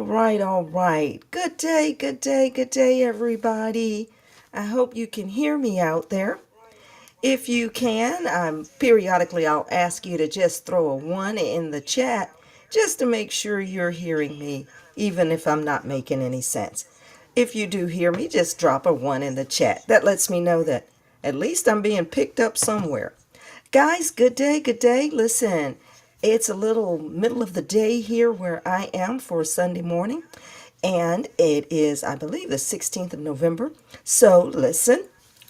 All right. Good day, good day, good day, everybody. I hope you can hear me out there. If you can, periodically I'll ask you to just throw a one in the chat just to make sure you're hearing me, even if I'm not making any sense. If you do hear me, just drop a one in the chat. That lets me know that at least I'm being picked up somewhere. Guys, good day, good day. Listen, it's a little middle of the day here where I am for Sunday morning, and it is, I believe, the 16th of November. So, listen,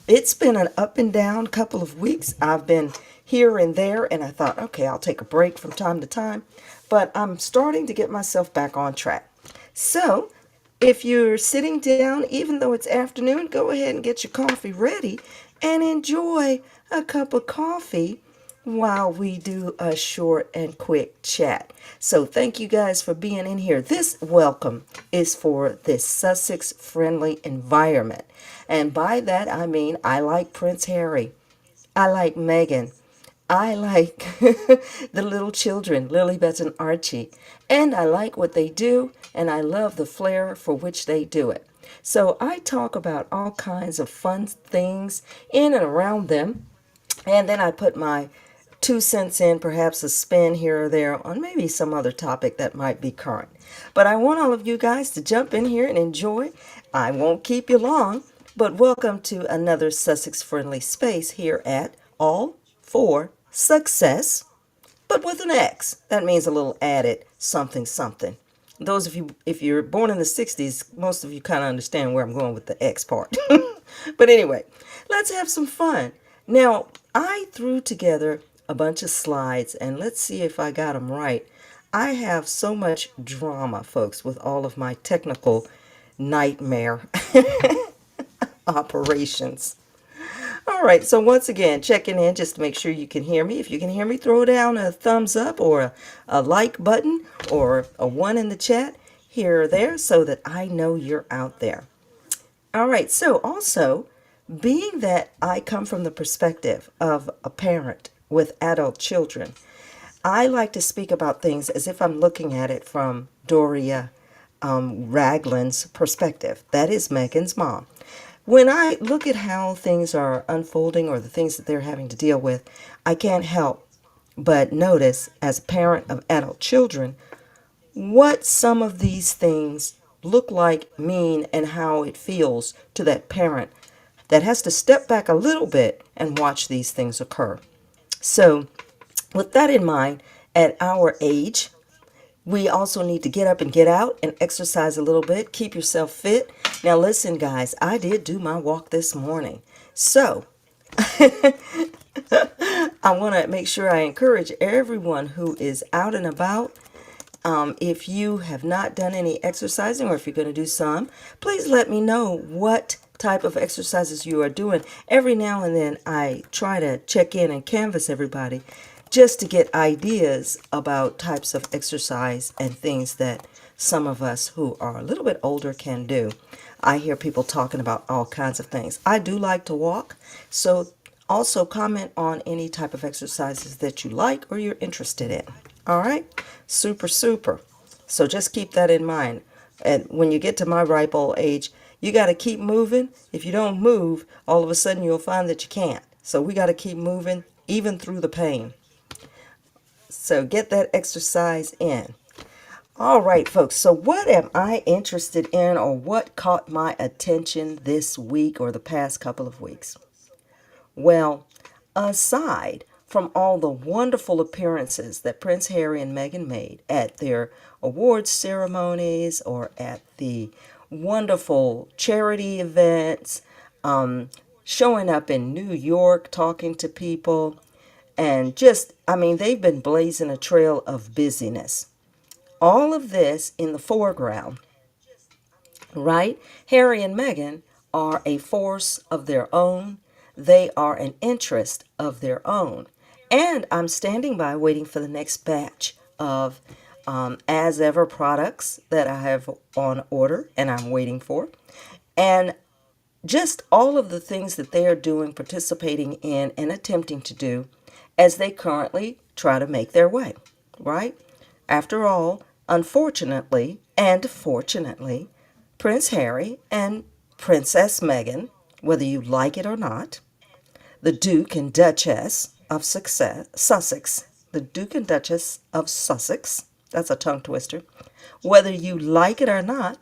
it's been an up and down couple of weeks. I've been here and there, and I thought, okay, I'll take a break from time to time, but I'm starting to get myself back on track. So, if you're sitting down, even though it's afternoon, go ahead and get your coffee ready and enjoy a cup of coffee while we do a short and quick chat. So thank you guys for being in here. This welcome is for this Sussex friendly environment. And by that I mean I like Prince Harry. I like Meghan. I like the little children, Lilybeth and Archie. And I like what they do, and I love the flair for which they do it. So I talk about all kinds of fun things in and around them. And then I put my 2 cents in, perhaps a spin here or there on maybe some other topic that might be current. But I want all of you guys to jump in here and enjoy. I won't keep you long, but welcome to another Sussex friendly space here at All for Success, but with an X. That means a little added something something. Those of you, if you're born in the 60s, most of you kind of understand where I'm going with the X part. But anyway, let's have some fun. Now, I threw together a bunch of slides, and let's see if I got them right. I have so much drama, folks, with all of my technical nightmare operations. All right, so once again, checking in just to make sure you can hear me. If you can hear me, throw down a thumbs up or a like button or a one in the chat here or there so that I know you're out there. All right, so also, being that I come from the perspective of a parent with adult children, I like to speak about things as if I'm looking at it from Doria Ragland's perspective. That is Megan's mom. When I look at how things are unfolding or the things that they're having to deal with, I can't help but notice, as a parent of adult children, what some of these things look like, mean, and how it feels to that parent that has to step back a little bit and watch these things occur. So, with that in mind, at our age, we also need to get up and get out and exercise a little bit. Keep yourself fit. Now, listen, guys, I did do my walk this morning. So, I want to make sure I encourage everyone who is out and about. If you have not done any exercising or if you're going to do some, please let me know what type of exercises you are doing. Every now and then I try to check in and canvass everybody just to get ideas about types of exercise and things that some of us who are a little bit older can do. I hear people talking about all kinds of things. I do like to walk, so also comment on any type of exercises that you like or you're interested in. All right? Super, super. So just keep that in mind. And when you get to my ripe old age, you got to keep moving. If you don't move, all of a sudden you'll find that you can't. So we got to keep moving even through the pain. So get that exercise in. All right, folks. So what am I interested in, or what caught my attention this week or the past couple of weeks? Well, aside from all the wonderful appearances that Prince Harry and Meghan made at their awards ceremonies or at the wonderful charity events, showing up in New York, talking to people, and just, I mean, they've been blazing a trail of busyness. All of this in the foreground, right? Harry and Meghan are a force of their own. They are an interest of their own. And I'm standing by waiting for the next batch of as ever products that I have on order and I'm waiting for. And just all of the things that they are doing, participating in, and attempting to do as they currently try to make their way, right? After all, unfortunately, And fortunately, Prince Harry and Princess Meghan, whether you like it or not, the Duke and Duchess of Sussex, the Duke and Duchess of Sussex, that's a tongue twister, whether you like it or not,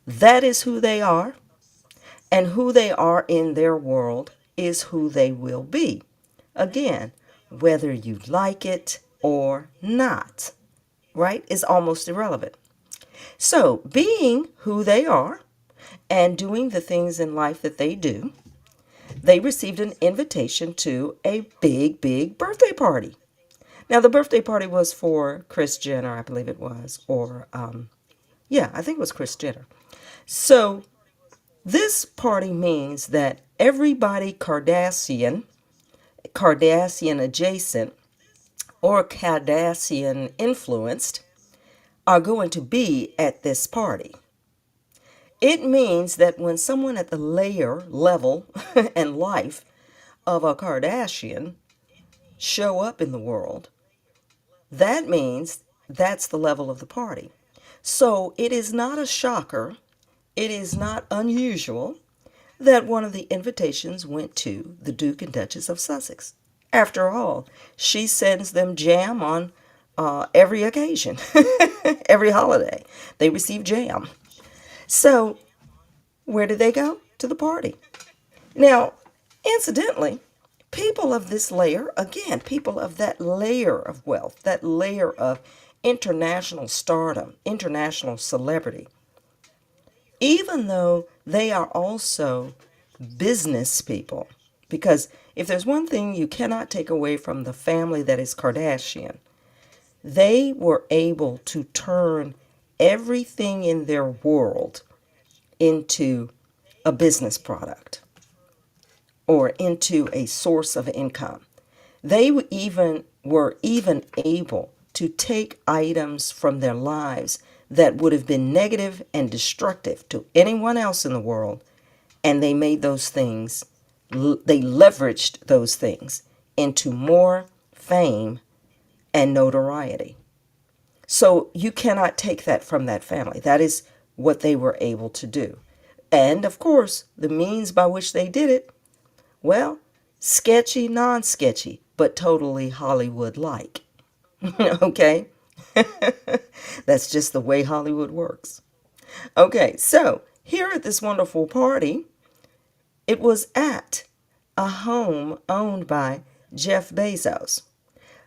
that is who they are, and who they are in their world is who they will be. Again, whether you like it or not, right, is almost irrelevant. So, being who they are and doing the things in life that they do, they received an invitation to a big, big birthday party. Now, the birthday party was for Kris Jenner, I believe it was, or, yeah, I think it was Kris Jenner. So, this party means that everybody Kardashian adjacent, or Kardashian influenced are going to be at this party. It means that when someone at the layer level and life of a Kardashian show up in the world, that means that's the level of the party. So it is not a shocker, it is not unusual that one of the invitations went to the Duke and Duchess of Sussex. After all, she sends them jam on every occasion, every holiday. They receive jam. So, where did they go? To the party. Now, incidentally, people of this layer, again, people of that layer of wealth, that layer of international stardom, international celebrity, even though they are also business people, because if there's one thing you cannot take away from the family that is Kardashian, they were able to turn everything in their world into a business product or into a source of income. They were even able to take items from their lives that would have been negative and destructive to anyone else in the world, and they made those things, they leveraged those things into more fame and notoriety. So you cannot take that from that family. That is what they were able to do. And of course, the means by which they did it, well, sketchy, non-sketchy, but totally Hollywood-like. Okay? That's just the way Hollywood works. Okay, so here at this wonderful party, it was at a home owned by Jeff Bezos.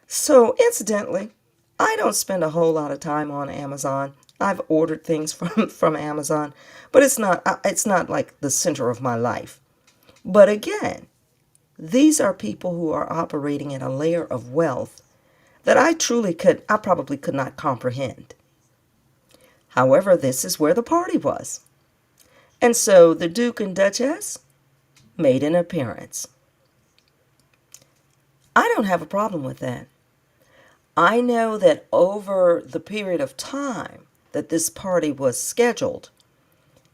So incidentally, I don't spend a whole lot of time on Amazon. I've ordered things from Amazon, but it's not like the center of my life. But again, these are people who are operating in a layer of wealth that I probably could not comprehend. However, this is where the party was. And so the Duke and Duchess made an appearance. I don't have a problem with that. I know that over the period of time that this party was scheduled,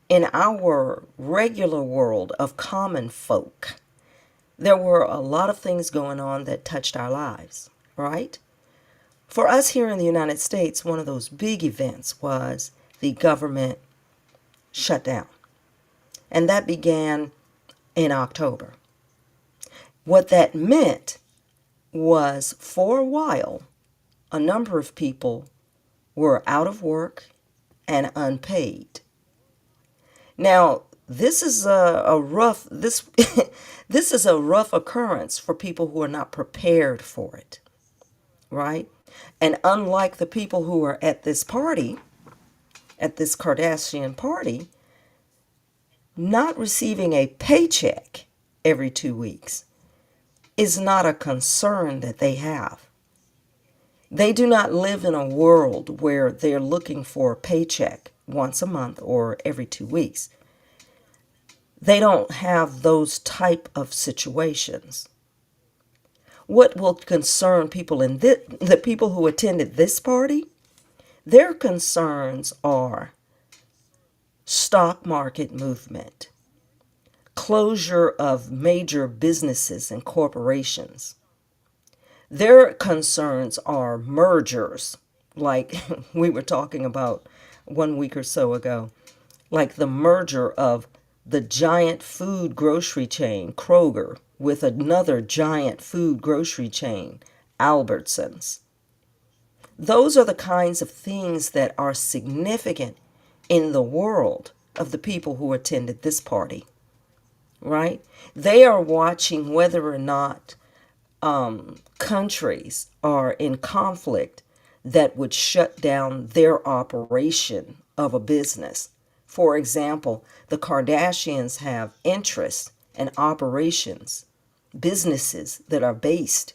in our regular world of common folk, there were a lot of things going on that touched our lives, right? For us here in the United States, one of those big events was the government shutdown. And that began in October. What that meant was, for a while, a number of people were out of work and unpaid. Now, this is a rough this this is a rough occurrence for people who are not prepared for it, right? And unlike the people who are at this party, at this Kardashian party, not receiving a paycheck every 2 weeks is not a concern that they have. They do not live in a world where they're looking for a paycheck once a month or every 2 weeks. They don't have those type of situations. What will concern people in the people who attended this party? Their concerns are stock market movement, closure of major businesses and corporations. Their concerns are mergers, like we were talking about 1 week or so ago, like the merger of the giant food grocery chain, Kroger, with another giant food grocery chain, Albertsons. Those are the kinds of things that are significant in the world of the people who attended this party, right? They are watching whether or not countries are in conflict that would shut down their operation of a business. For example, the Kardashians have interests and operations, businesses that are based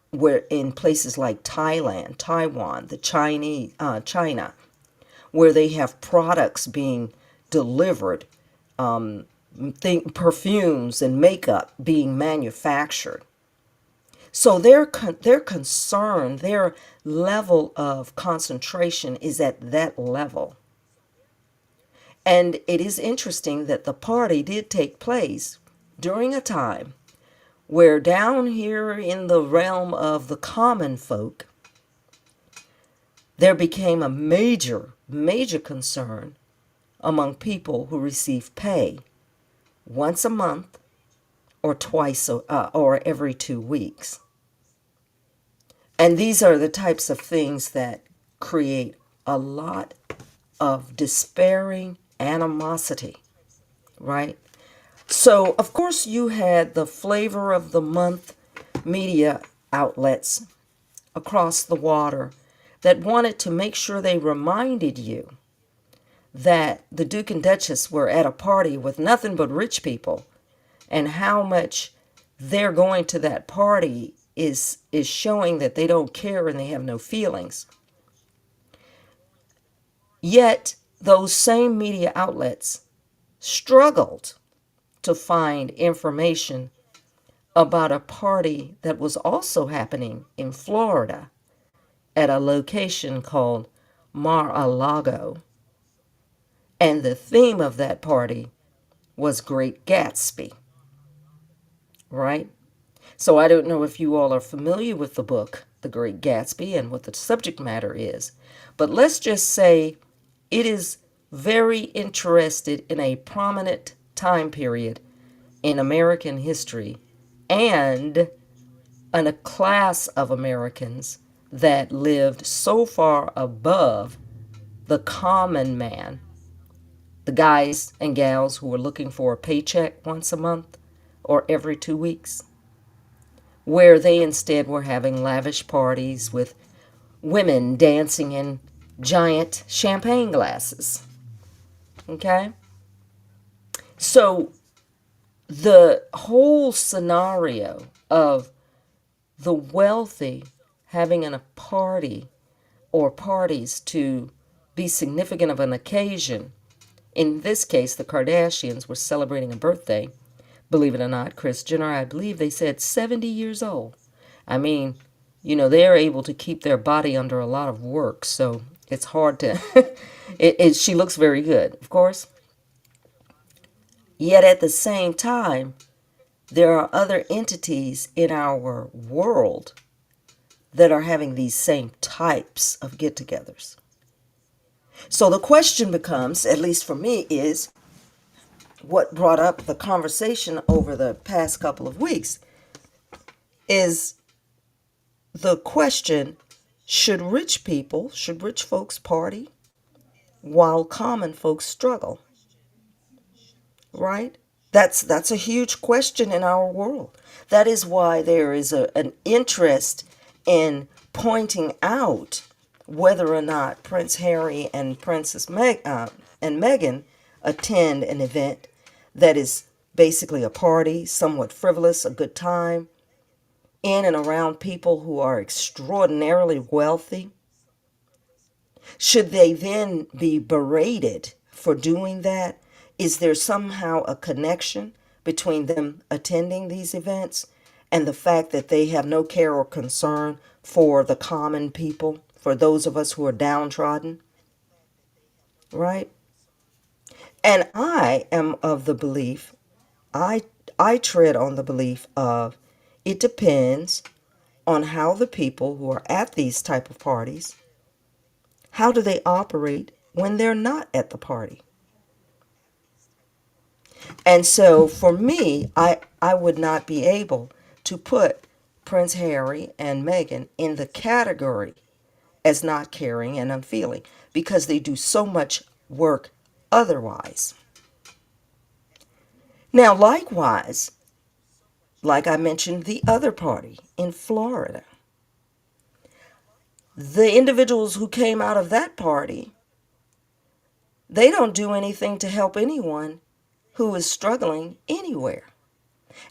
where in places like Thailand, Taiwan, the China, where they have products being delivered, perfumes and makeup being manufactured. So their concern, their level of concentration is at that level. And it is interesting that the party did take place during a time where down here in the realm of the common folk, there became a major, major concern among people who receive pay once a month or twice or every 2 weeks. And these are the types of things that create a lot of despairing animosity, right? So, of course, you had the flavor of the month media outlets across the water that wanted to make sure they reminded you that the Duke and Duchess were at a party with nothing but rich people, and how much they're going to that party is showing that they don't care and they have no feelings. Yet those same media outlets struggled to find information about a party that was also happening in Florida at a location called Mar-a-Lago. And the theme of that party was Great Gatsby, right? So I don't know if you all are familiar with the book, The Great Gatsby, and what the subject matter is. But let's just say it is very interested in a prominent time period in American history and in a class of Americans that lived so far above the common man, the guys and gals who were looking for a paycheck once a month or every 2 weeks, where they instead were having lavish parties with women dancing in giant champagne glasses. Okay? So the whole scenario of the wealthy having a party or parties to be significant of an occasion. In this case, the Kardashians were celebrating a birthday. Believe it or not, Kris Jenner, I believe they said 70 years old. I mean, they're able to keep their body under a lot of work, so it's hard to... she looks very good, of course. Yet at the same time, there are other entities in our world that are having these same types of get-togethers. So the question becomes, at least for me, is what brought up the conversation over the past couple of weeks is the question, should rich folks party while common folks struggle? Right? That's a huge question in our world. That is why there is an interest in pointing out whether or not Prince Harry and Princess Meghan attend an event that is basically a party, somewhat frivolous, a good time, in and around people who are extraordinarily wealthy. Should they then be berated for doing that? Is there somehow a connection between them attending these events and the fact that they have no care or concern for the common people, for those of us who are downtrodden? Right? And I am of the belief, I tread on the belief of it depends on how the people who are at these type of parties, how do they operate when they're not at the party. And so for me, I would not be able to put Prince Harry and Meghan in the category as not caring and unfeeling because they do so much work otherwise. Now, likewise, like I mentioned, the other party in Florida, the individuals who came out of that party, they don't do anything to help anyone who is struggling anywhere.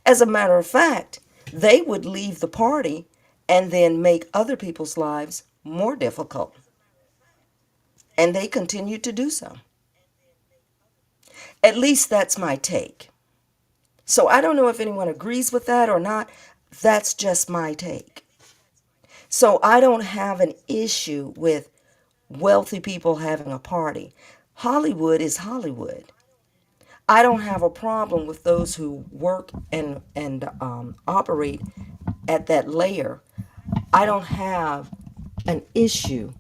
As a matter of fact, they would leave the party and then make other people's lives more difficult. And they continue to do so. At least that's my take. So I don't know if anyone agrees with that or not. That's just my take. So I don't have an issue with wealthy people having a party. Hollywood is Hollywood. I don't have a problem with those who work and operate at that layer. I don't have an issue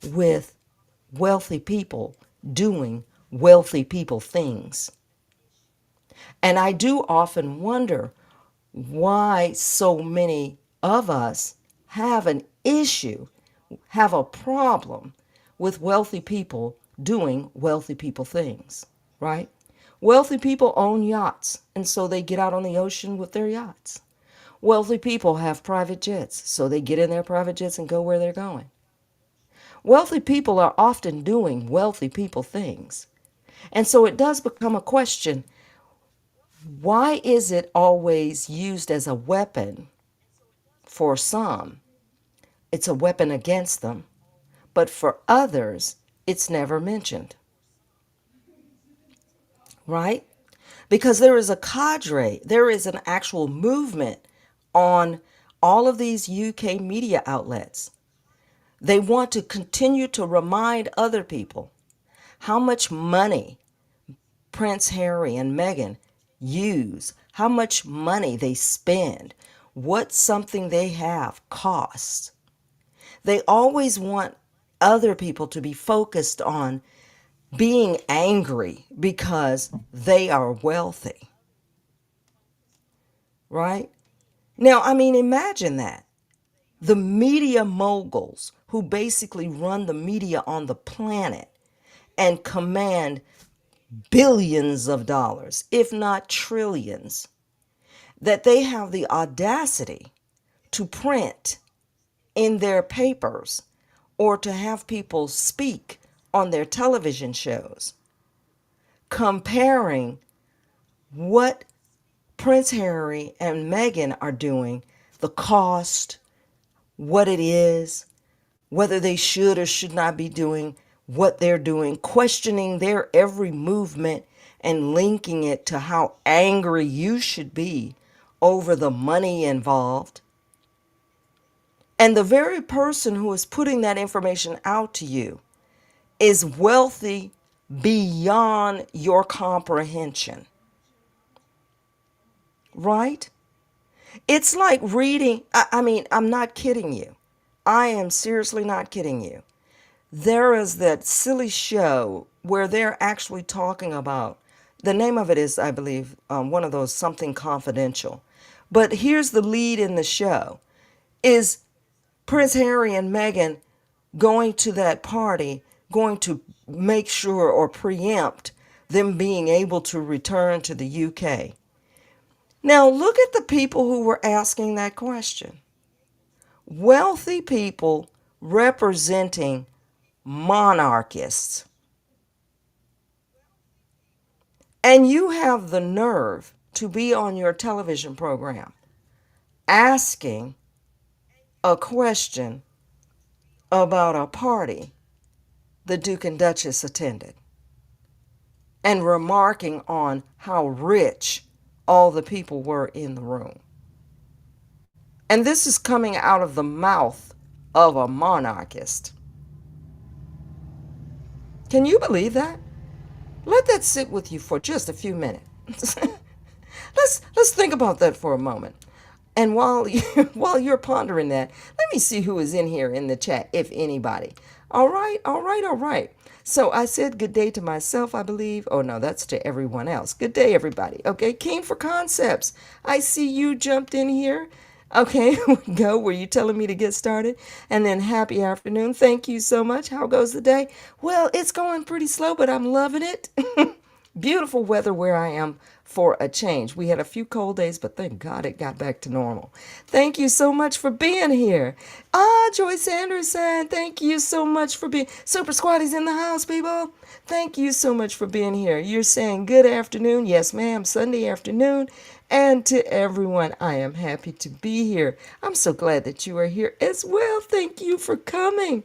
with wealthy people doing wealthy people things. And I do often wonder why so many of us have an issue, have a problem with wealthy people doing wealthy people things, right? Wealthy people own yachts, and so they get out on the ocean with their yachts. Wealthy people have private jets, so they get in their private jets and go where they're going. Wealthy people are often doing wealthy people things. And so it does become a question, why is it always used as a weapon for some? It's a weapon against them, but for others, it's never mentioned. Right? Because there is a cadre, there is an actual movement on all of these UK media outlets. They want to continue to remind other people how much money Prince Harry and Meghan use, how much money they spend, what something they have costs. They always want other people to be focused on being angry because they are wealthy. Right? Now, I mean, imagine that. The media moguls who basically run the media on the planet and command billions of dollars, if not trillions, that they have the audacity to print in their papers or to have people speak on their television shows comparing what Prince Harry and Meghan are doing, the cost, what it is, whether they should or should not be doing what they're doing, questioning their every movement and linking it to how angry you should be over the money involved. And the very person who is putting that information out to you is wealthy beyond your comprehension. Right? It's like reading, I mean, I'm not kidding you. I am seriously not kidding you. There is that silly show where they're actually talking about, the name of it is, I believe, one of those Something Confidential. But here's the lead in the show. Is Prince Harry and Meghan going to that party, going to make sure or preempt them being able to return to the UK? Now look at the people who were asking that question. Wealthy people representing monarchists. And you have the nerve to be on your television program asking a question about a party the Duke and Duchess attended and remarking on how rich all the people were in the room. And this is coming out of the mouth of a monarchist. Can you believe that? Let that sit with you for just a few minutes. let's think about that for a moment. And while you're pondering that, let me see who is in here in the chat, if anybody. All right. So I said good day to myself, I believe. Oh, no, that's to everyone else. Good day, everybody. Okay, King for Concepts. I see you jumped in here. Okay, we go. Were you telling me to get started? And then happy afternoon. Thank you so much. How goes the day? Well, it's going pretty slow, but I'm loving it. Beautiful weather where I am for a change. We had a few cold days, but thank God it got back to normal. Thank you so much for being here. Joyce Anderson, thank you so much for being. Super Squatty's in the house, people. Thank you so much for being here. You're saying good afternoon. Yes, ma'am. Sunday afternoon. And to everyone, I am happy to be here. I'm so glad that you are here as well. Thank you for coming.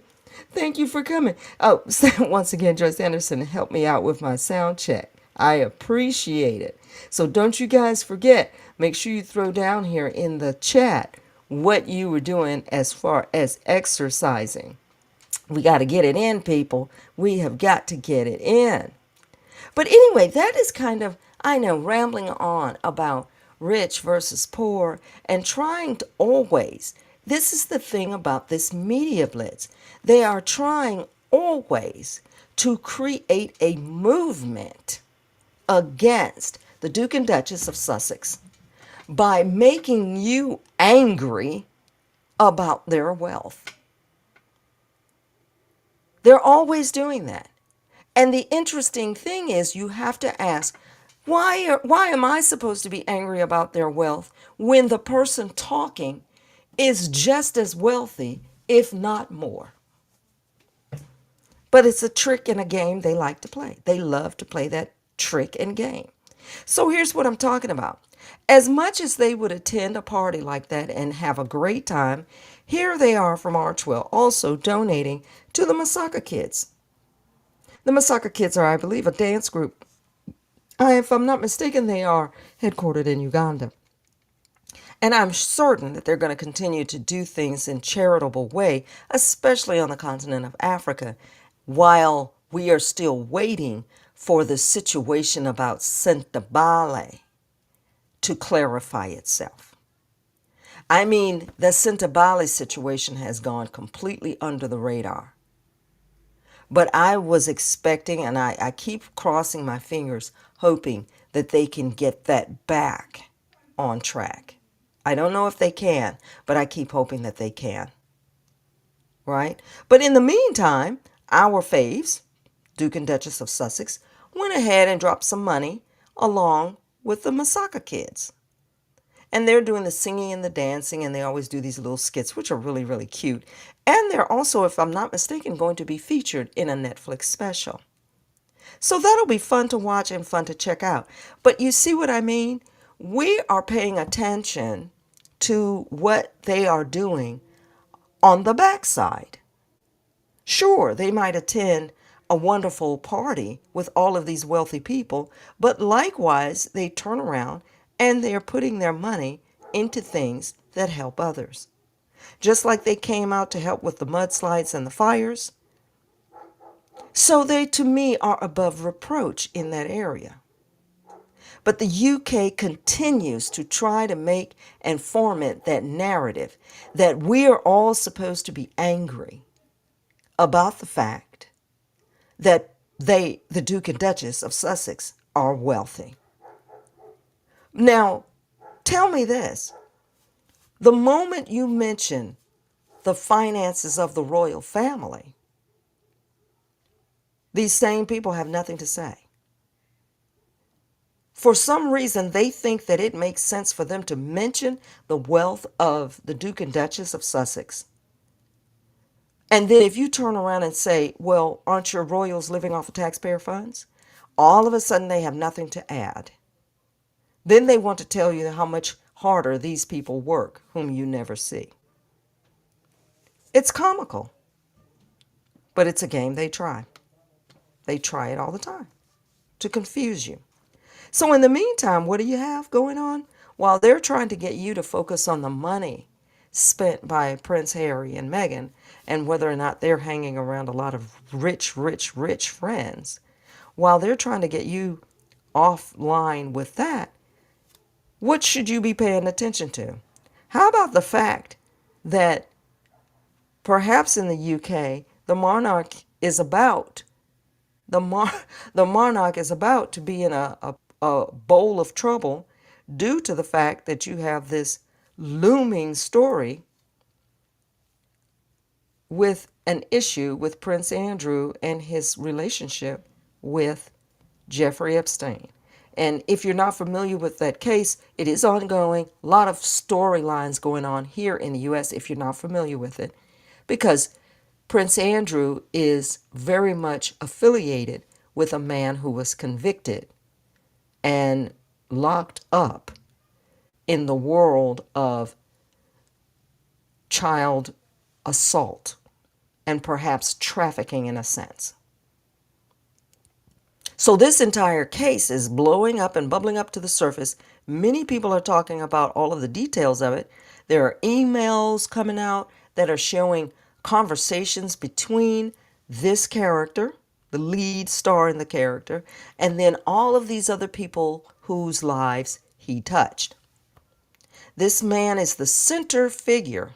Thank you for coming. Oh, once again, Joyce Anderson helped me out with my sound check. I appreciate it. So don't you guys forget, make sure you throw down here in the chat what you were doing as far as exercising. We got to get it in, people. We have got to get it in. But anyway, that is kind of, I know, rambling on about rich versus poor and trying to always, this is the thing about this media blitz. They are trying always to create a movement against the Duke and Duchess of Sussex by making you angry about their wealth. They're always doing that. And the interesting thing is you have to ask, why am I supposed to be angry about their wealth when the person talking is just as wealthy, if not more? But it's a trick and a game they like to play. They love to play that trick and game. So here's what I'm talking about. As much as they would attend a party like that and have a great time, here they are from Archwell also donating to the Masaka Kids. The Masaka Kids are, I believe, a dance group. If I'm not mistaken, they are headquartered in Uganda. And I'm certain that they're going to continue to do things in charitable way, especially on the continent of Africa, while we are still waiting for the situation about Sentabale to clarify itself. I mean, the Sentabale situation has gone completely under the radar. But I was expecting, and I keep crossing my fingers, hoping that they can get that back on track. I don't know if they can, but I keep hoping that they can. Right? But in the meantime, our faves, Duke and Duchess of Sussex, went ahead and dropped some money along with the Masaka Kids. And they're doing the singing and the dancing, and they always do these little skits, which are really, really cute. And they're also, if I'm not mistaken, going to be featured in a Netflix special. So that'll be fun to watch and fun to check out. But you see what I mean? We are paying attention to what they are doing on the backside. Sure, they might attend a wonderful party with all of these wealthy people, but likewise, they turn around and they're putting their money into things that help others. Just like they came out to help with the mudslides and the fires. So they, to me, are above reproach in that area. But the UK continues to try to make and foment that narrative that we are all supposed to be angry about the fact that the Duke and Duchess of Sussex, are wealthy. Now, tell me this. The moment you mention the finances of the royal family, these same people have nothing to say. For some reason, they think that it makes sense for them to mention the wealth of the Duke and Duchess of Sussex. And then if you turn around and say, well, aren't your royals living off of taxpayer funds? All of a sudden, they have nothing to add. Then they want to tell you how much harder these people work, whom you never see. It's comical, but it's a game they try. They try it all the time to confuse you. So in the meantime, what do you have going on? While they're trying to get you to focus on the money spent by Prince Harry and Meghan and whether or not they're hanging around a lot of rich, rich, rich friends, while they're trying to get you offline with that, what should you be paying attention to? How about the fact that perhaps in the UK, the monarch is about the the monarch is about to be in a bowl of trouble due to the fact that you have this looming story with an issue with Prince Andrew and his relationship with Jeffrey Epstein. And if you're not familiar with that case, it is ongoing. A lot of storylines going on here in the U.S. if you're not familiar with it, because Prince Andrew is very much affiliated with a man who was convicted and locked up in the world of child assault and perhaps trafficking in a sense. So this entire case is blowing up and bubbling up to the surface. Many people are talking about all of the details of it. There are emails coming out that are showing conversations between this character, the lead star in the character, and then all of these other people whose lives he touched. This man is the center figure,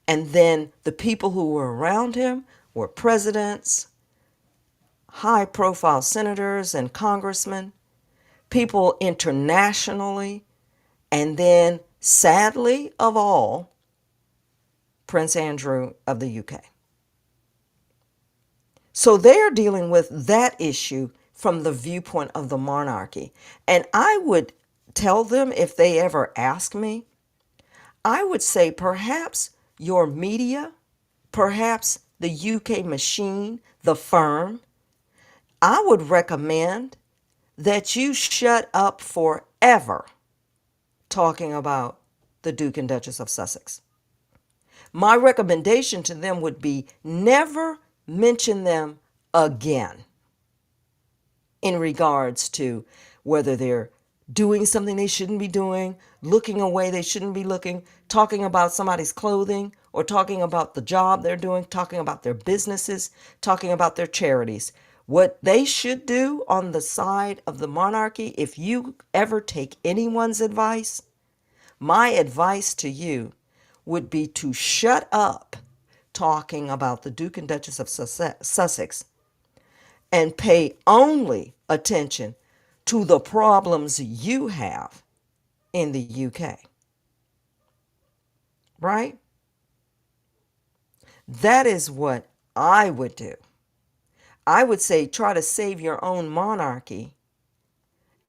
and then the people who were around him were presidents, high-profile senators and congressmen, people internationally, and then, sadly of all, Prince Andrew of the UK. So they're dealing with that issue from the viewpoint of the monarchy. And I would tell them, if they ever ask me, I would say perhaps your media, perhaps the UK machine, the firm, I would recommend that you shut up forever talking about the Duke and Duchess of Sussex. My recommendation to them would be never mention them again in regards to whether they're doing something they shouldn't be doing, looking away they shouldn't be looking, talking about somebody's clothing, or talking about the job they're doing, talking about their businesses, talking about their charities. What they should do on the side of the monarchy, if you ever take anyone's advice, my advice to you would be to shut up talking about the Duke and Duchess of Sussex and pay only attention to the problems you have in the UK. Right? That is what I would do. I would say try to save your own monarchy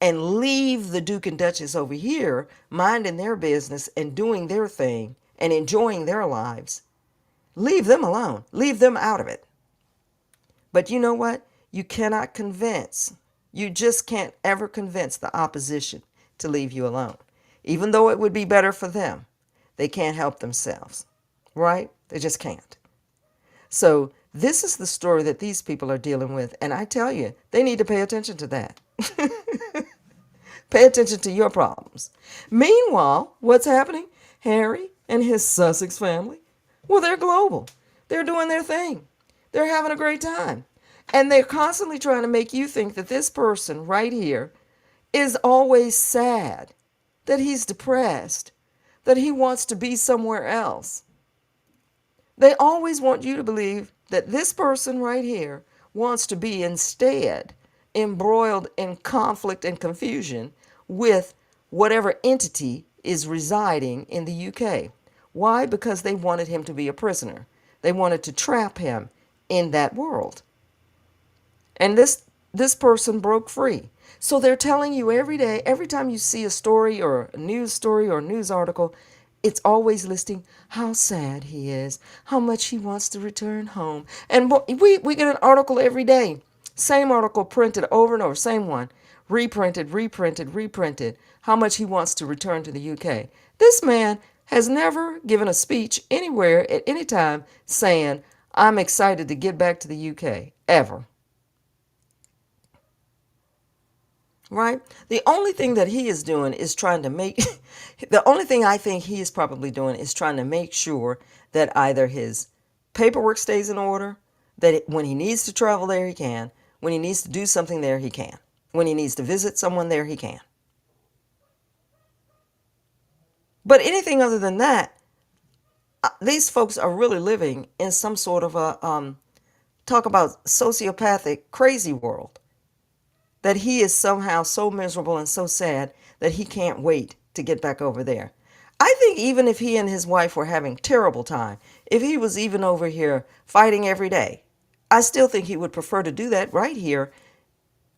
and leave the Duke and Duchess over here minding their business and doing their thing and enjoying their lives. Leave them alone. Leave them out of it. But you know what? You cannot convince. You just can't ever convince the opposition to leave you alone. Even though it would be better for them, they can't help themselves. Right? They just can't. So this is the story that these people are dealing with. And I tell you, they need to pay attention to that. Pay attention to your problems. Meanwhile, what's happening? Harry and his Sussex family, well, they're global. They're doing their thing. They're having a great time. And they're constantly trying to make you think that this person right here is always sad, that he's depressed, that he wants to be somewhere else. They always want you to believe that this person right here wants to be instead embroiled in conflict and confusion with whatever entity is residing in the UK. Why? Because they wanted him to be a prisoner. They wanted to trap him in that world. And this person broke free. So they're telling you every day, every time you see a story or a news article, it's always listing how sad he is, how much he wants to return home. And we get an article every day. Same article printed over and over, same one. Reprinted, how much he wants to return to the UK. This man has never given a speech anywhere at any time saying, I'm excited to get back to the UK, ever. Right? The only thing that he is doing is trying to make, the only thing I think he is probably doing is trying to make sure that either his paperwork stays in order, that when he needs to travel there, he can. When he needs to do something there, he can. When he needs to visit someone there, he can. But anything other than that, these folks are really living in some sort of a talk about sociopathic, crazy world, that he is somehow so miserable and so sad that he can't wait to get back over there. I think even if he and his wife were having terrible time, if he was even over here fighting every day, I still think he would prefer to do that right here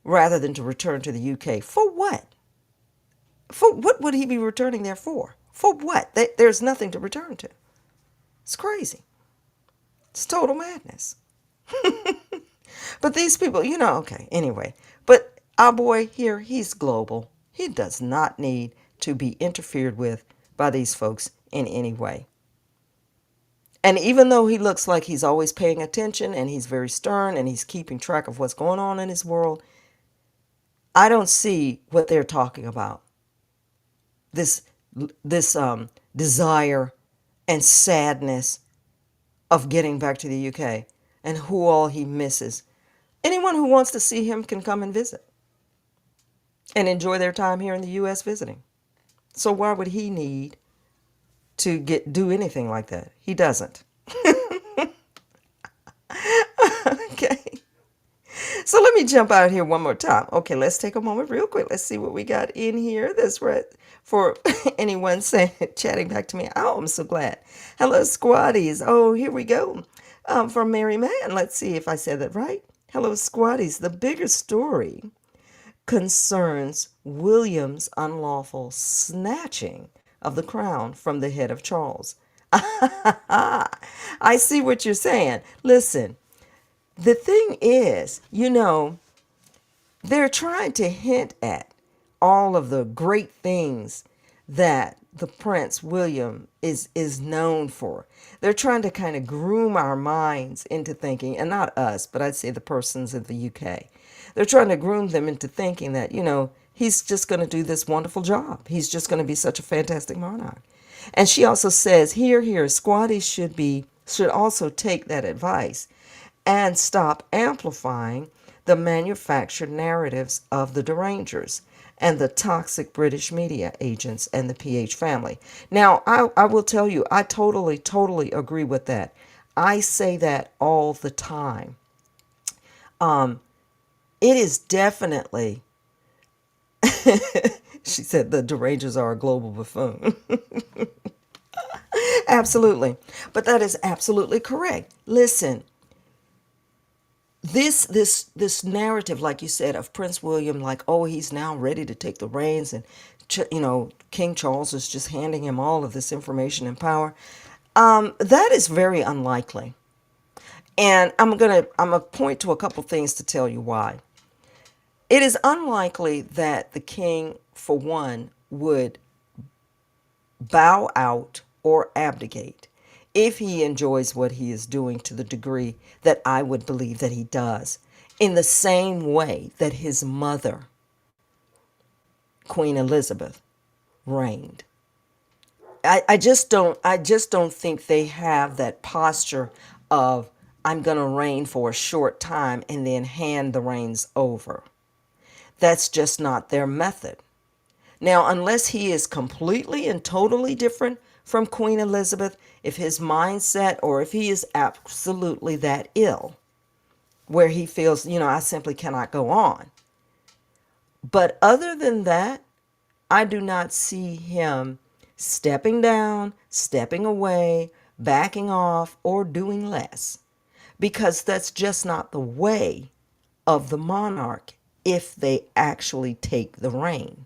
rather than to return to the UK. For what? For what would he be returning there for? For what? There's nothing to return to. It's crazy. It's total madness. But these people, okay, anyway. But our boy here, he's global. He does not need to be interfered with by these folks in any way. And even though he looks like he's always paying attention and he's very stern and he's keeping track of what's going on in his world, I don't see what they're talking about. This desire and sadness of getting back to the UK and who all he misses. Anyone who wants to see him can come and visit and enjoy their time here in the US visiting. So why would he need to do anything like that? He doesn't. Okay. So let me jump out here one more time. Okay, let's take a moment real quick. Let's see what we got in here. That's right. For anyone saying, chatting back to me. Oh, I'm so glad. Hello, squatties. Oh, here we go. From Mary Mann. Let's see if I said that right. Hello, squatties. The bigger story concerns William's unlawful snatching of the crown from the head of Charles. I see what you're saying. Listen, the thing is, they're trying to hint at all of the great things that the Prince William is known for. They're trying to kind of groom our minds into thinking, and not us, but I'd say the persons in the UK. They're trying to groom them into thinking that, he's just going to do this wonderful job. He's just going to be such a fantastic monarch. And she also says, here, squatties should also take that advice and stop amplifying the manufactured narratives of the derangers and the toxic British media agents and the PH family. Now, I will tell you, I totally agree with that. I say that all the time. It is definitely, she said, the derangers are a global buffoon. Absolutely. But that is absolutely correct. Listen, this narrative, like you said, of Prince William, like, oh, he's now ready to take the reins, and King Charles is just handing him all of this information and power. That is very unlikely, and I'm gonna point to a couple things to tell you why. It is unlikely that the king, for one, would bow out or abdicate if he enjoys what he is doing to the degree that I would believe that he does, in the same way that his mother, Queen Elizabeth, reigned. I just don't think they have that posture of, I'm going to reign for a short time and then hand the reins over. That's just not their method. Now, unless he is completely and totally different from Queen Elizabeth, if his mindset, or if he is absolutely that ill, where he feels, I simply cannot go on. But other than that, I do not see him stepping down, stepping away, backing off, or doing less, because that's just not the way of the monarch if they actually take the reign.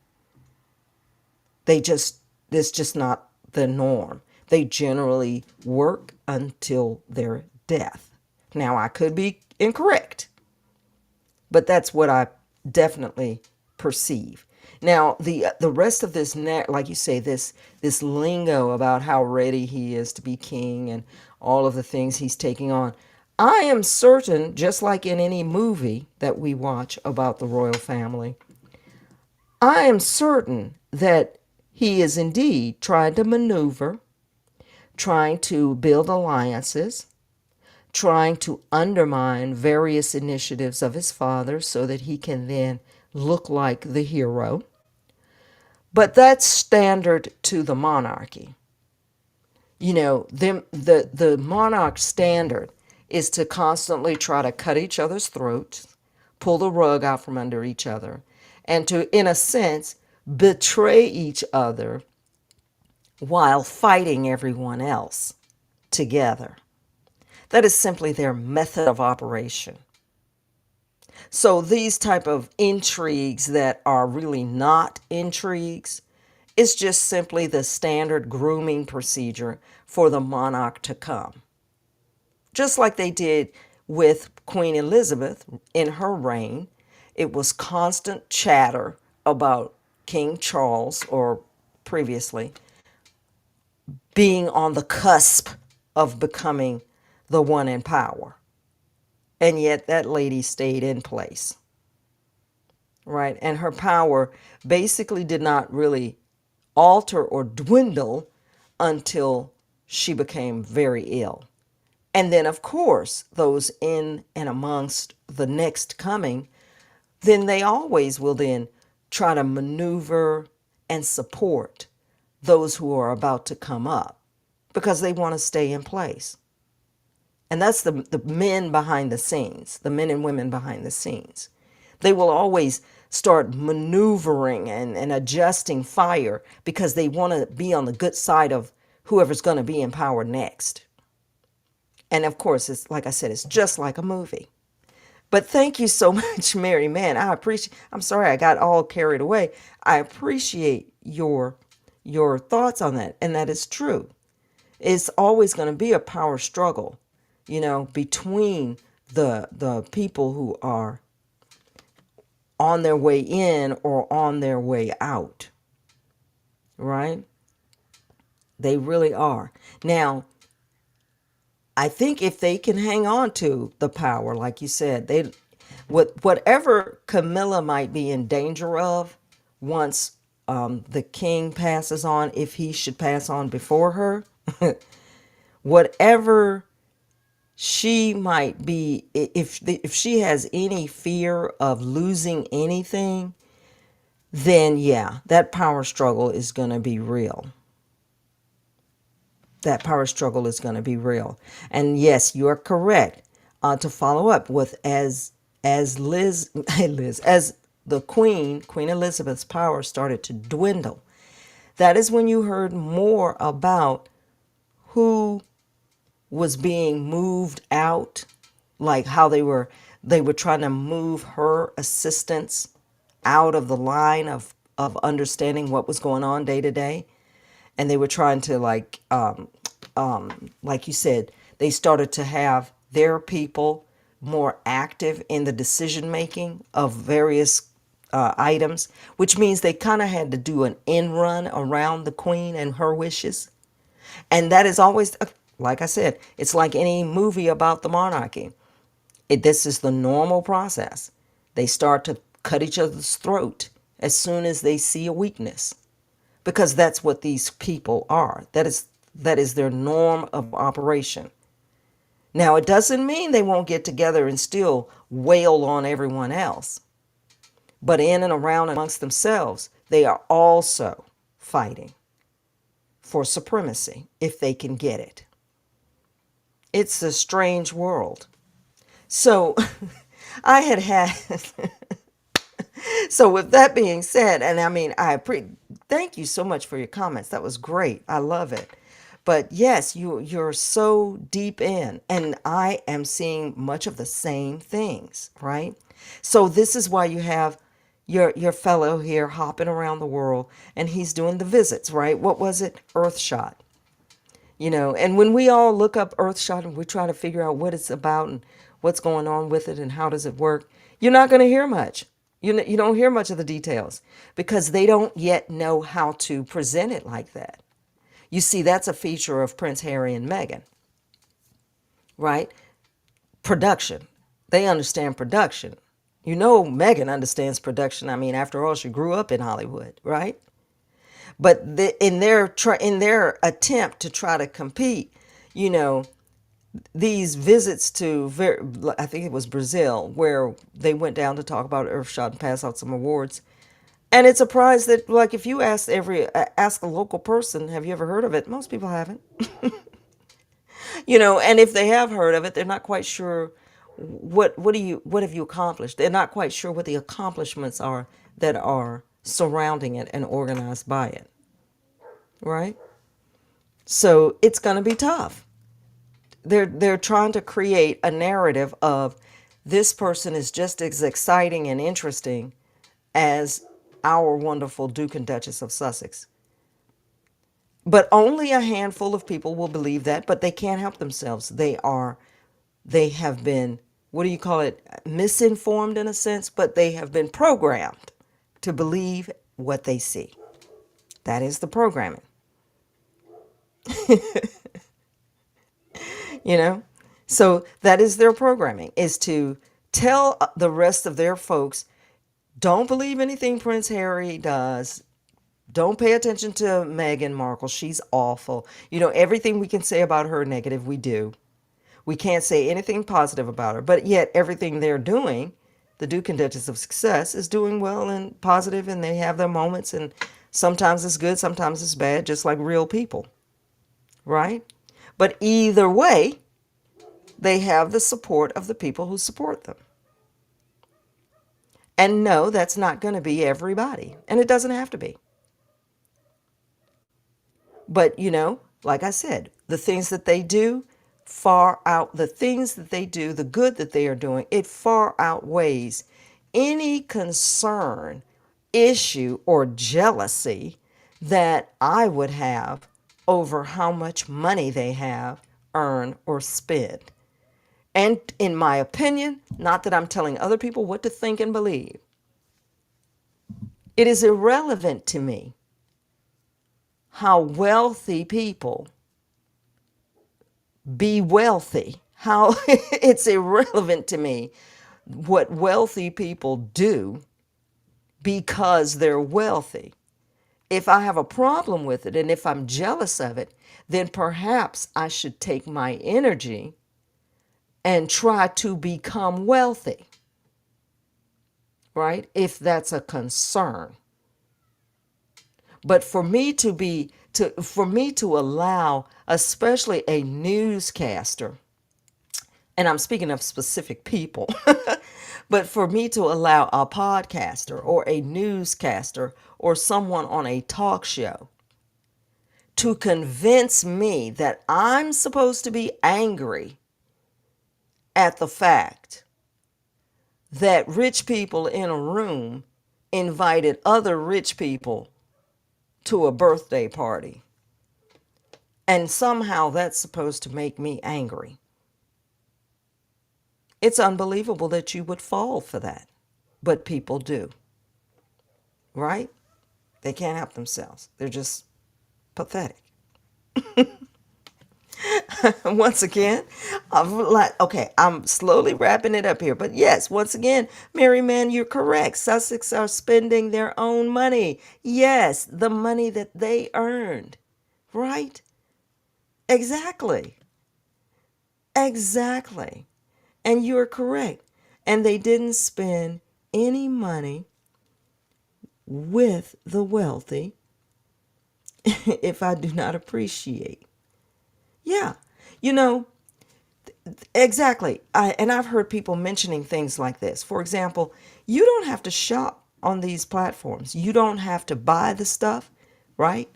It's just not the norm. They generally work until their death. Now, I could be incorrect, but that's what I definitely perceive. Now, the rest of this, like you say, this lingo about how ready he is to be king and all of the things he's taking on, I am certain, just like in any movie that we watch about the royal family, I am certain that he is indeed trying to maneuver, trying to build alliances, trying to undermine various initiatives of his father so that he can then look like the hero. But that's standard to the monarchy. The monarch standard is to constantly try to cut each other's throats, pull the rug out from under each other, and to, in a sense, betray each other while fighting everyone else together. That is simply their method of operation. So these type of intrigues that are really not intrigues is just simply the standard grooming procedure for the monarch to come. Just like they did with Queen Elizabeth in her reign, it was constant chatter about King Charles, or previously, being on the cusp of becoming the one in power. And yet that lady stayed in place, right? And her power basically did not really alter or dwindle until she became very ill. And then, of course, those in and amongst the next coming, then they always will then try to maneuver and support those who are about to come up because they want to stay in place. And that's the men behind the scenes, the men and women behind the scenes. They will always start maneuvering and adjusting fire because they want to be on the good side of whoever's going to be in power next. And of course, it's like I said, it's just like a movie. But thank you so much, Mary. Man, I'm sorry I got all carried away. I appreciate your thoughts on that. And that is true. It's always going to be a power struggle, between the people who are on their way in or on their way out. Right? They really are. Now, I think if they can hang on to the power, like you said, whatever Camilla might be in danger of once the king passes on, if he should pass on before her, whatever she might be, if she has any fear of losing anything, then yeah, that power struggle is going to be real. That power struggle is going to be real. And yes, you are correct. To follow up with as Liz as the Queen Elizabeth's power started to dwindle, that is when you heard more about who was being moved out, like how they were trying to move her assistants out of the line of understanding what was going on day to day. And they were trying to like you said, they started to have their people more active in the decision making of various items, which means they kind of had to do an end run around the queen and her wishes. And that is always, like I said, it's like any movie about the monarchy. This is the normal process. They start to cut each other's throat as soon as they see a weakness, because that's what these people are. That is their norm of operation. Now, it doesn't mean they won't get together and still wail on everyone else. But in and around amongst themselves, they are also fighting for supremacy if they can get it. It's a strange world. So I had so with that being said, and I mean, thank you so much for your comments. That was great. I love it. But yes, you're so deep in, and I am seeing much of the same things, right? So this is why you have your fellow here hopping around the world, and he's doing the visits, right? What was it? Earthshot. And when we all look up Earthshot and we try to figure out what it's about and what's going on with it and how does it work, you're not going to hear much. You don't hear much of the details because they don't yet know how to present it like that. You see, that's a feature of Prince Harry and Meghan, right? Production. They understand production. Meghan understands production. I mean, after all, she grew up in Hollywood, right? But in their attempt to try to compete, these visits to I think it was Brazil, where they went down to talk about Earthshot and pass out some awards. And it's a prize that, like, if you ask a local person, have you ever heard of it? Most people haven't. And if they have heard of it, they're not quite sure what have you accomplished. They're not quite sure what the accomplishments are that are surrounding it and organized by it, right? So it's going to be tough. They're trying to create a narrative of this person is just as exciting and interesting as our wonderful Duke and Duchess of Sussex. But only a handful of people will believe that, but they can't help themselves. They have been, what do you call it, misinformed in a sense, but they have been programmed to believe what they see. That is the programming. you know? So that is their programming, is to tell the rest of their folks, don't believe anything Prince Harry does. Don't pay attention to Meghan Markle. She's awful. Everything we can say about her negative, we do. We can't say anything positive about her. But yet everything they're doing, the Duke and Duchess of Success, is doing well and positive, and they have their moments, and sometimes it's good, sometimes it's bad, just like real people, right? But either way, they have the support of the people who support them. And no, that's not going to be everybody, and it doesn't have to be. But, like I said, the things that they do the good that they are doing, it far outweighs any concern, issue, or jealousy that I would have over how much money they have, earn, or spend. And in my opinion, not that I'm telling other people what to think and believe, it is irrelevant to me how wealthy people be wealthy. How it's irrelevant to me what wealthy people do because they're wealthy. If I have a problem with it and if I'm jealous of it, then perhaps I should take my energy and try to become wealthy, right? If that's a concern. But for me to allow, especially a newscaster, and I'm speaking of specific people, but for me to allow a podcaster or a newscaster or someone on a talk show to convince me that I'm supposed to be angry at the fact that rich people in a room invited other rich people to a birthday party. And somehow that's supposed to make me angry. It's unbelievable that you would fall for that. But people do. Right? They can't help themselves. They're just pathetic. Once again, I'm slowly wrapping it up here. But yes, once again, Mary Man, you're correct. Sussex are spending their own money. Yes, the money that they earned. Right? Exactly. Exactly. And you're correct. And they didn't spend any money with the wealthy if I do not appreciate. Yeah. Exactly. And I've heard people mentioning things like this. For example, you don't have to shop on these platforms. You don't have to buy the stuff, right?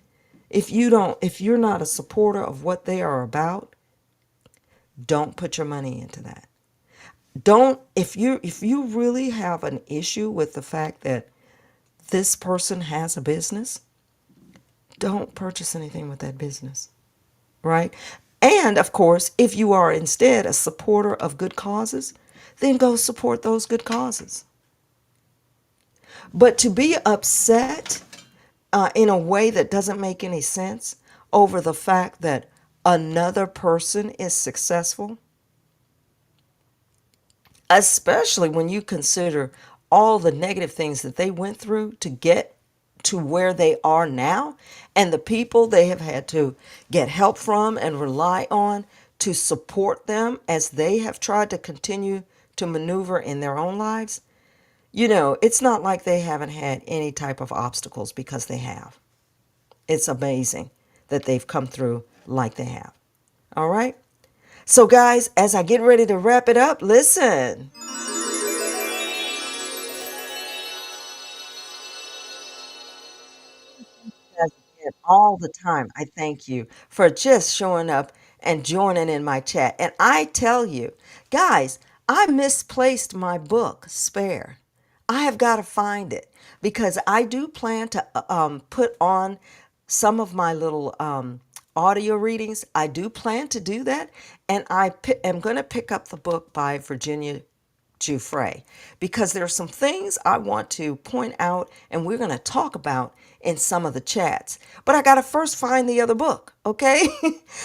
If you're not a supporter of what they are about, don't put your money into that. If you really have an issue with the fact that this person has a business, don't purchase anything with that business, right? And of course, if you are instead a supporter of good causes, then go support those good causes. But to be upset in a way that doesn't make any sense over the fact that another person is successful, especially when you consider all the negative things that they went through to get to where they are now, and the people they have had to get help from and rely on to support them as they have tried to continue to maneuver in their own lives. It's not like they haven't had any type of obstacles, because they have. It's amazing that they've come through like they have. All right? So, guys, as I get ready to wrap it up, listen. Guys, again, all the time, I thank you for just showing up and joining in my chat. And I tell you, guys, I misplaced my book, Spare. I have got to find it because I do plan to put on some of my little audio readings. I do plan to do that. And am going to pick up the book by Virginia Giuffre because there are some things I want to point out and we're going to talk about in some of the chats. But I got to first find the other book, okay?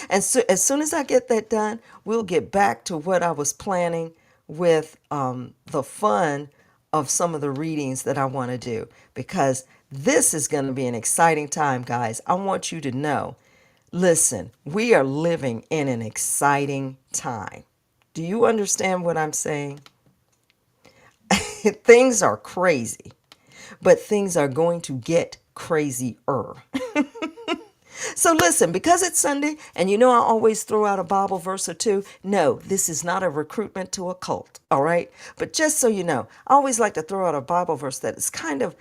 And so as soon as I get that done, we'll get back to what I was planning with the fun of some of the readings that I want to do because this is going to be an exciting time, guys. I want you to know, listen, we are living in an exciting time. Do you understand what I'm saying? Things are crazy, but things are going to get crazier. So listen, because it's Sunday, and you know I always throw out a Bible verse or two. No, this is not a recruitment to a cult, all right? But just so you know, I always like to throw out a Bible verse that is kind of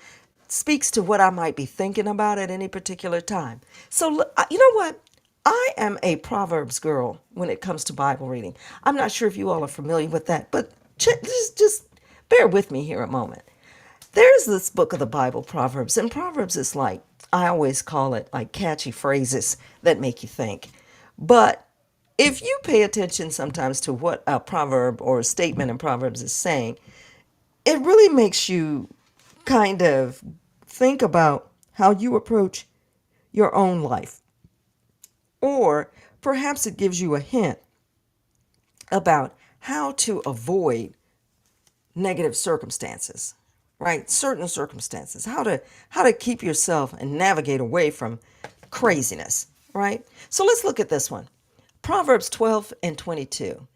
speaks to what I might be thinking about at any particular time. So you know what? I am a Proverbs girl when it comes to Bible reading. I'm not sure if you all are familiar with that, but just bear with me here a moment. There's this book of the Bible, Proverbs, and Proverbs is like, I always call it like catchy phrases that make you think. But if you pay attention sometimes to what a proverb or a statement in Proverbs is saying, it really makes you kind of think about how you approach your own life. Or perhaps it gives you a hint about how to avoid negative circumstances, right? Certain circumstances, how to keep yourself and navigate away from craziness, right? So let's look at this one. Proverbs 12 and 22.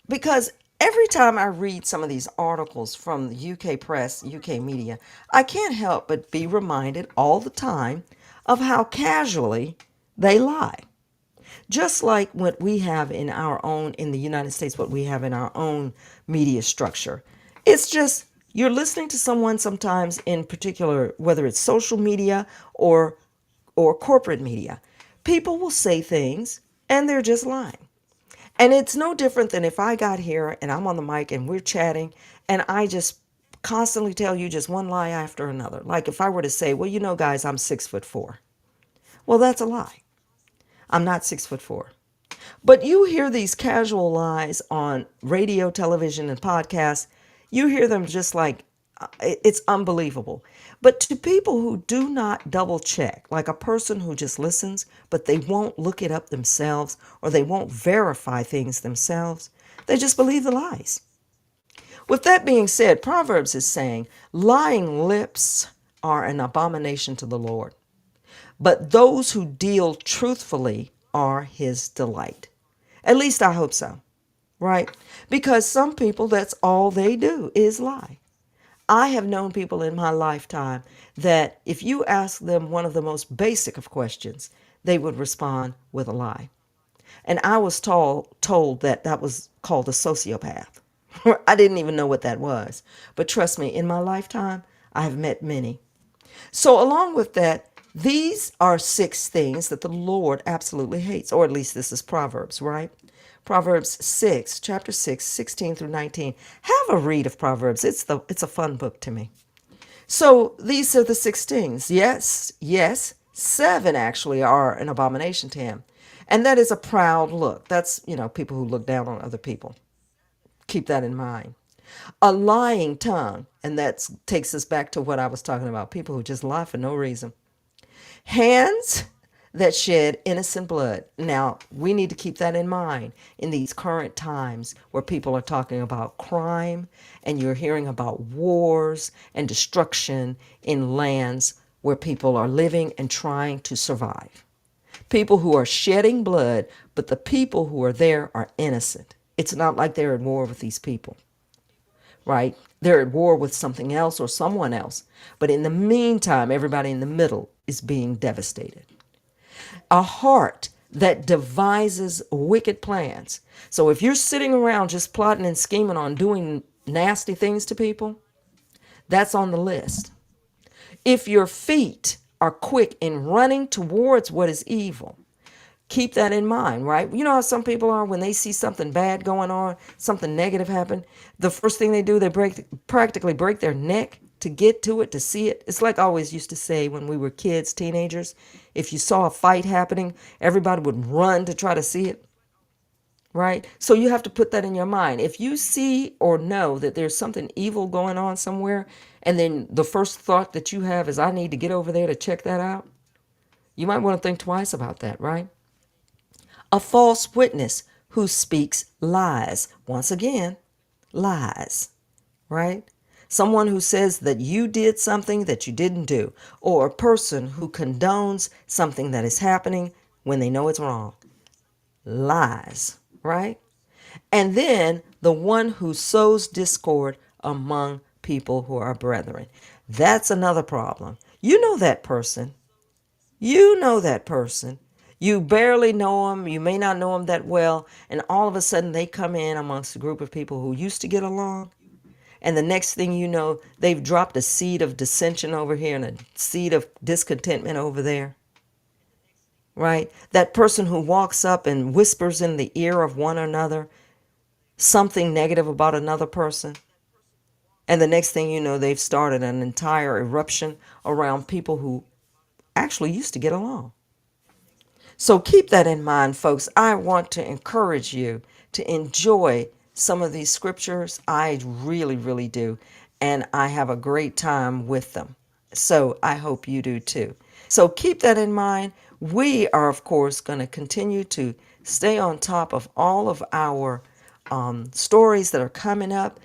Because every time I read some of these articles from the UK press, UK media, I can't help but be reminded all the time of how casually they lie. Just like what we have in our own, in the United States, what we have in our own media structure. It's just, you're listening to someone sometimes in particular, whether it's social media or corporate media. People will say things and they're just lying. And it's no different than if I got here and I'm on the mic and we're chatting and I just constantly tell you just one lie after another. Like if I were to say, well, you know, guys, I'm 6'4". Well, that's a lie. I'm not 6'4". But you hear these casual lies on radio, television, and podcasts. You hear them just like it's unbelievable. But to people who do not double check, like a person who just listens, but they won't look it up themselves or they won't verify things themselves, they just believe the lies. With that being said, Proverbs is saying lying lips are an abomination to the Lord, but those who deal truthfully are his delight. At least I hope so, right? Because some people, that's all they do is lie. I have known people in my lifetime that if you ask them one of the most basic of questions, they would respond with a lie. And I was told that that was called a sociopath. I didn't even know what that was. But trust me, in my lifetime, I have met many. So, along with that, these are 6 things that the Lord absolutely hates, or at least this is Proverbs, right? Proverbs 6, chapter 6, 16 through 19. Have a read of Proverbs. It's a fun book to me. So these are the 6 things. Yes, 7 actually are an abomination to him. And that is a proud look. That's, people who look down on other people. Keep that in mind. A lying tongue, and that takes us back to what I was talking about, people who just lie for no reason. Hands that shed innocent blood. Now, we need to keep that in mind in these current times where people are talking about crime and you're hearing about wars and destruction in lands where people are living and trying to survive. People who are shedding blood, but the people who are there are innocent. It's not like they're at war with these people, right? They're at war with something else or someone else. But in the meantime, everybody in the middle is being devastated. A heart that devises wicked plans. So if you're sitting around just plotting and scheming on doing nasty things to people, that's on the list. If your feet are quick in running towards what is evil, keep that in mind, right? You know how some people are when they see something bad going on, something negative happen, the first thing they do, they practically break their neck to get to it, to see it. It's like I always used to say when we were kids, teenagers, if you saw a fight happening, everybody would run to try to see it, right? So you have to put that in your mind. If you see or know that there's something evil going on somewhere, and then the first thought that you have is, I need to get over there to check that out, you might want to think twice about that, right? A false witness who speaks lies. Once again, lies, right? Someone who says that you did something that you didn't do, or a person who condones something that is happening when they know it's wrong. Lies, right? And then the one who sows discord among people who are brethren. That's another problem. You know that person. You know that person. You barely know them. You may not know them that well. And all of a sudden they come in amongst a group of people who used to get along. And the next thing you know, they've dropped a seed of dissension over here and a seed of discontentment over there. Right? That person who walks up and whispers in the ear of one another something negative about another person. And the next thing you know, they've started an entire eruption around people who actually used to get along. So keep that in mind, folks. I want to encourage you to enjoy some of these scriptures. I really, really do. And I have a great time with them. So I hope you do too. So keep that in mind. We are, of course, going to continue to stay on top of all of our stories that are coming up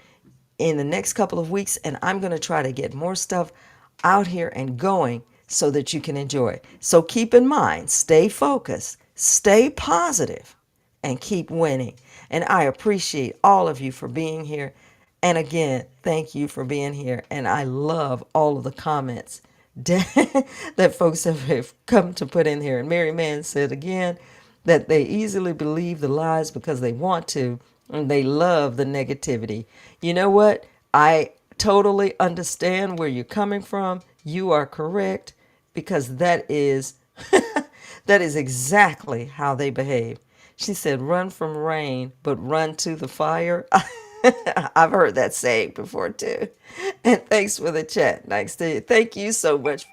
in the next couple of weeks, and I'm going to try to get more stuff out here and going so that you can enjoy. So keep in mind, stay focused, stay positive, and keep winning. And I appreciate all of you for being here. And again, thank you for being here. And I love all of the comments that folks have come to put in here. And Mary Mann said again that they easily believe the lies because they want to, and they love the negativity. You know what? I totally understand where you're coming from. You are correct, because that is that is exactly how they behave. She said, run from rain, but run to the fire. I've heard that saying before too. And thanks for the chat. Thanks to you. Thank you so much.